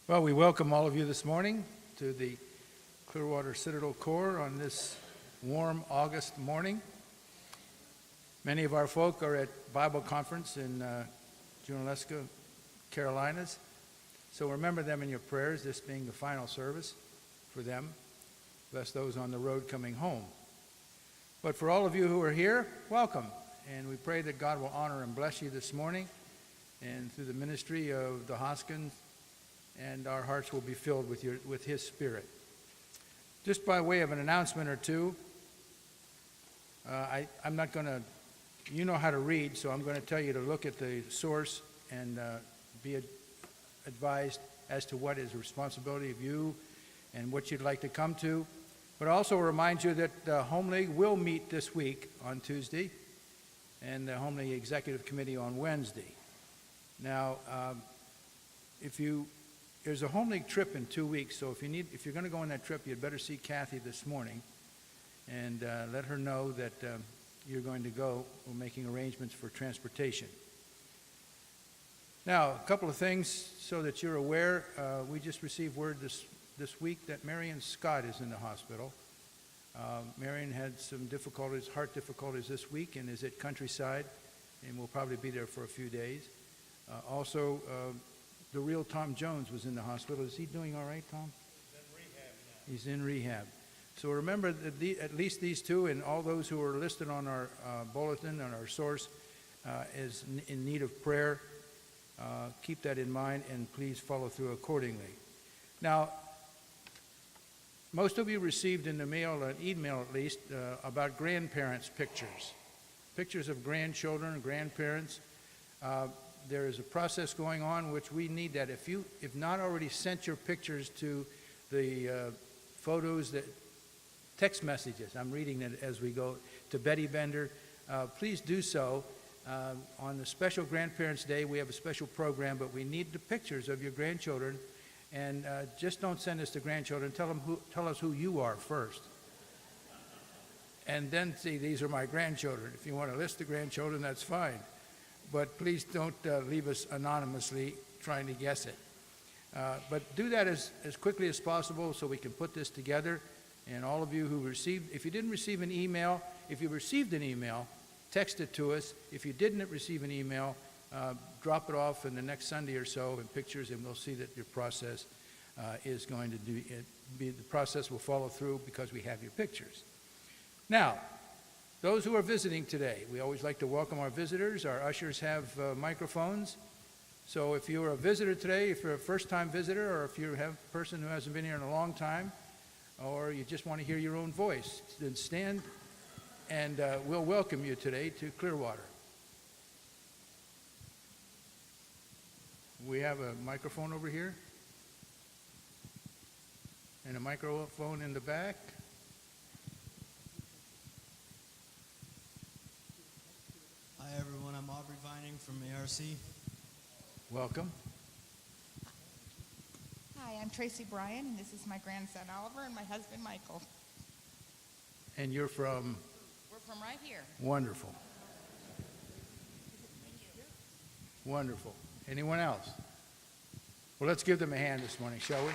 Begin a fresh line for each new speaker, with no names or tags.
Well, we welcome all of you this morning to the Clearwater Citadel Corps on this warm August morning. Many of our folk are at Bible conference in Juneau, Carolinas. So remember them in your prayers, this being the final service for them. Bless those on the road coming home. But for all of you who are here, welcome. And we pray that God will honor and bless you this morning and through the ministry of the Hoskins, and our hearts will be filled with His Spirit. Just by way of an announcement or two, I'm not going to, you know how to read, so I'm going to tell you to look at the source and be advised as to what is the responsibility of you and what you'd like to come to. But also remind you that Home League will meet this week on Tuesday, and the Home League Executive Committee on Wednesday. Now, there's a Home League trip in 2 weeks, so if you're going to go on that trip, you'd better see Kathy this morning and let her know that you're going to go. We're making arrangements for transportation. Now, a couple of things so that you're aware. We just received word this week that Marion Scott is in the hospital. Marion had some difficulties, heart difficulties this week, and is at Countryside, and will probably be there for a few days. Also, the real Tom Jones was in the hospital. Is he doing all right, Tom? He's in rehab. So remember that at least these two and all those who are listed on our bulletin and our source is in need of prayer. Keep that in mind and please follow through accordingly. Now, most of you received in the mail, an email at least, about grandparents' pictures of grandchildren, grandparents. There is a process going on which we need that. If not already sent your pictures to the photos, that text messages, I'm reading it as we go, to Betty Bender, please do so. On the special Grandparents' Day, we have a special program, but we need the pictures of your grandchildren. And just don't send us the grandchildren. Tell us who you are first. And then see, these are my grandchildren. If you want to list the grandchildren, that's fine. But please don't leave us anonymously trying to guess it. But do that as quickly as possible so we can put this together. And all of you who received, if you didn't receive an email, if you received an email, text it to us. If you didn't receive an email, drop it off in the next Sunday or so in pictures, and we'll see that your process is going to the process will follow through because we have your pictures. Now, those who are visiting today, we always like to welcome our visitors. Our ushers have microphones. So if you're a visitor today, if you're a first-time visitor, or if you have a person who hasn't been here in a long time, or you just want to hear your own voice, then stand and we'll welcome you today to Clearwater. We have a microphone over here and a microphone in the back.
Hi everyone, I'm Aubrey Vining from ARC.
Welcome.
Hi, I'm Tracy Bryan, and this is my grandson Oliver and my husband Michael.
And you're from?
We're from right here.
Wonderful. Wonderful. Anyone else? Well, let's give them a hand this morning, shall we?